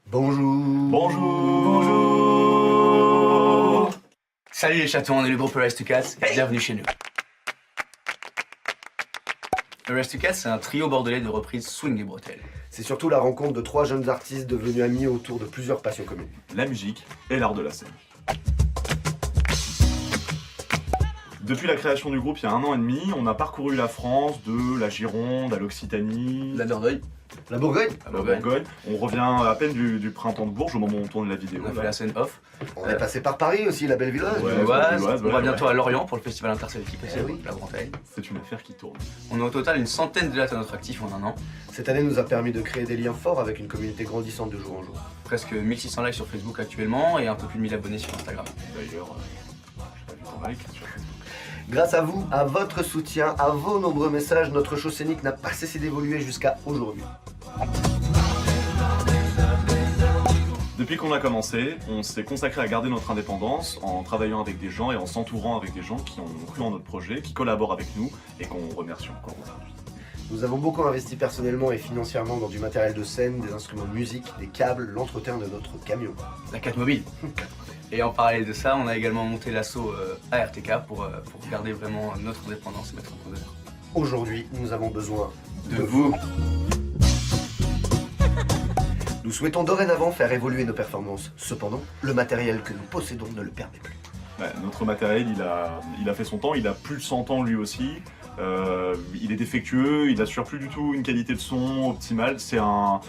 Bonjour. Bonjour. Bonjour. Salut les chatons, on est le groupe Aristocat, bienvenue chez nous. Aristocat, c'est un trio bordelais de reprises swing et bretelles. C'est surtout la rencontre de trois jeunes artistes devenus amis autour de plusieurs passions communes. La musique et l'art de la scène. Depuis la création du groupe il y a 1 an et demi, on a parcouru la France, de la Gironde à l'Occitanie, La Dordogne, La Bourgogne. à la Bourgogne. On revient à peine du printemps de Bourges au moment où on tourne la vidéo. on a fait la scène off. On est passé par Paris aussi, la belle village. Ouais. L'Oise, on va ouais. bientôt à Lorient pour le festival interceltique aussi, Eh oui. la Bretagne. C'est une affaire qui tourne. On a au total une centaine de dates à notre actif en 1 an. Cette année nous a permis de créer des liens forts avec une communauté grandissante de jour en jour. Presque 1600 likes sur Facebook actuellement et un peu plus de 1000 abonnés sur Instagram. D'ailleurs, j'ai pas vu ton like sur Facebook. Grâce à vous, à votre soutien, à vos nombreux messages, notre show scénique n'a pas cessé d'évoluer jusqu'à aujourd'hui. Depuis qu'on a commencé, on s'est consacré à garder notre indépendance en travaillant avec des gens et en s'entourant avec des gens qui ont cru en notre projet, qui collaborent avec nous et qu'on remercie encore aujourd'hui. Nous avons beaucoup investi personnellement et financièrement dans du matériel de scène, des instruments de musique, des câbles, l'entretien de notre camion. La 4 mobile. Et en parallèle de ça, on a également monté l'assaut ARTK pour garder vraiment notre indépendance et mettre en honneur. Aujourd'hui, nous avons besoin De vous. Nous souhaitons dorénavant faire évoluer nos performances. Cependant, le matériel que nous possédons ne le permet plus. Ouais, notre matériel, il a fait son temps, il a plus de 100 ans lui aussi. Il est défectueux, il assure plus du tout une qualité de son optimale. C'est un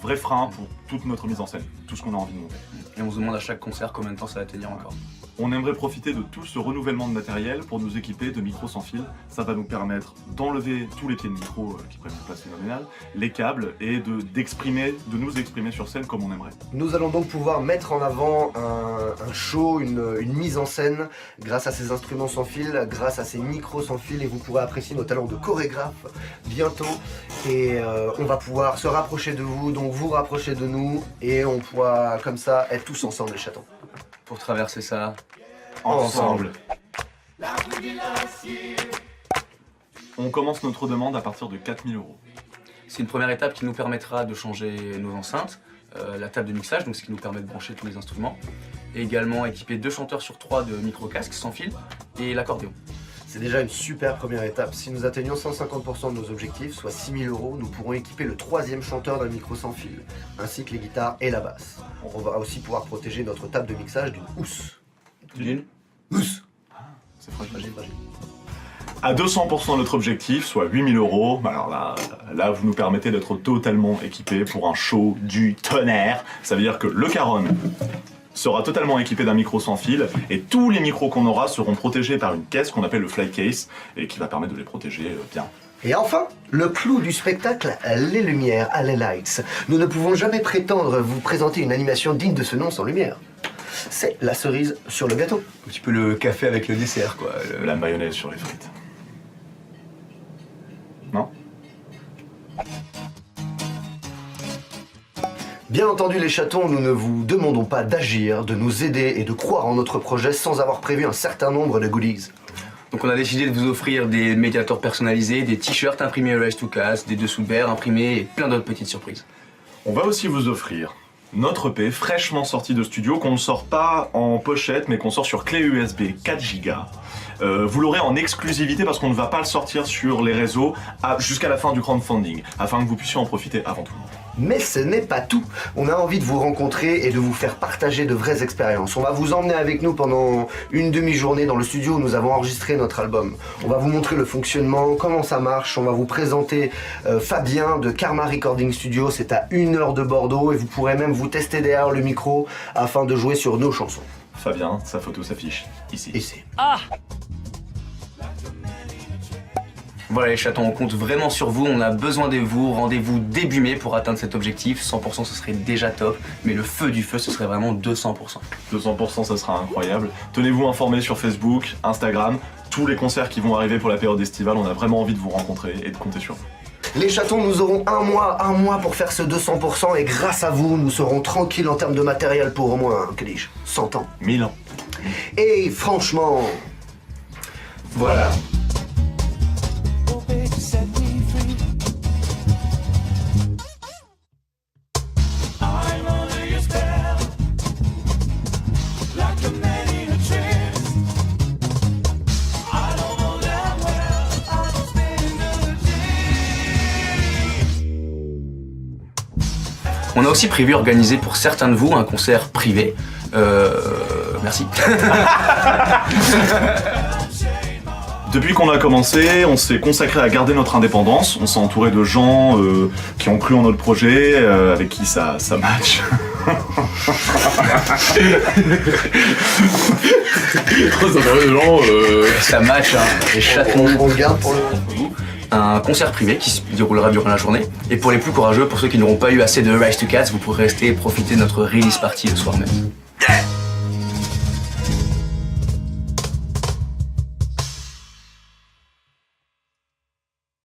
vrai frein pour toute notre mise en scène, tout ce qu'on a envie de monter. Et on se demande à chaque concert combien de temps ça va tenir encore. On aimerait profiter de tout ce renouvellement de matériel pour nous équiper de micros sans fil. Ça va nous permettre d'enlever tous les pieds de micro qui prennent une place phénoménale, les câbles et de nous exprimer sur scène comme on aimerait. Nous allons donc pouvoir mettre en avant un show, une mise en scène grâce à ces instruments sans fil, grâce à ces micros sans fil, et vous pourrez apprécier nos talents de chorégraphe bientôt. Et on va pouvoir se rapprocher de vous, donc vous rapprocher de nous, et on pourra comme ça être tous ensemble les chatons. Pour traverser ça, Ensemble. On commence notre demande à partir de 4 000 €. c'est une première étape qui nous permettra de changer nos enceintes, la table de mixage, donc ce qui nous permet de brancher tous les instruments, et également équiper 2 chanteurs sur 3 de micro-casques sans fil et l'accordéon. C'est déjà une super première étape. Si nous atteignons 150% de nos objectifs, soit 6 000 €, nous pourrons équiper le 3e chanteur d'un micro sans fil, ainsi que les guitares et la basse. On va aussi pouvoir protéger notre table de mixage d'une housse. D'une Housse. C'est fragile. Fragile, fragile. À 200% notre objectif, soit 8 000 €, alors là vous nous permettez d'être totalement équipés pour un show du tonnerre. Ça veut dire que le Caron sera totalement équipé d'un micro sans fil et tous les micros qu'on aura seront protégés par une caisse qu'on appelle le fly case et qui va permettre de les protéger bien. Et enfin, le clou du spectacle, les lumières, les lights. Nous ne pouvons jamais prétendre vous présenter une animation digne de ce nom sans lumière. C'est la cerise sur le gâteau. Un petit peu le café avec le dessert, quoi. La mayonnaise sur les frites. Non? Bien entendu les chatons, nous ne vous demandons pas d'agir, de nous aider et de croire en notre projet sans avoir prévu un certain nombre de goodies. Donc on a décidé de vous offrir des médiators personnalisés, des t-shirts imprimés Rise to Cast, des dessous de verre imprimés et plein d'autres petites surprises. On va aussi vous offrir notre EP fraîchement sorti de studio qu'on ne sort pas en pochette mais qu'on sort sur clé USB 4 Go. Vous l'aurez en exclusivité parce qu'on ne va pas le sortir sur les réseaux jusqu'à la fin du crowdfunding afin que vous puissiez en profiter avant tout le monde. Mais ce n'est pas tout. On a envie de vous rencontrer et de vous faire partager de vraies expériences. On va vous emmener avec nous pendant une demi-journée dans le studio où nous avons enregistré notre album. On va vous montrer le fonctionnement, comment ça marche. On va vous présenter Fabien de Karma Recording Studio. C'est à 1 heure de Bordeaux et vous pourrez même vous tester derrière le micro afin de jouer sur nos chansons. Fabien, sa photo s'affiche ici. Ici. Voilà les chatons, on compte vraiment sur vous, on a besoin de vous, rendez-vous début mai pour atteindre cet objectif. 100% ce serait déjà top, mais le feu du feu ce serait vraiment 200%. 200%, ça sera incroyable. Tenez-vous informés sur Facebook, Instagram, tous les concerts qui vont arriver pour la période estivale. On a vraiment envie de vous rencontrer et de compter sur vous. Les chatons, nous aurons un mois pour faire ce 200% et grâce à vous, nous serons tranquilles en termes de matériel pour au moins, que dis-je, 100 ans. 1000 ans. Et franchement, voilà. Set me free. I wanna On a aussi prévu organiser pour certains de vous un concert privé. Merci. Depuis qu'on a commencé, on s'est consacré à garder notre indépendance. On s'est entouré de gens qui ont cru en notre projet, avec qui ça match. Ça match, hein. Les chatons. On le garde pour le... Un concert privé qui se déroulera durant la journée. Et pour les plus courageux, pour ceux qui n'auront pas eu assez de Rise to Cats, vous pourrez rester et profiter de notre release party le soir même.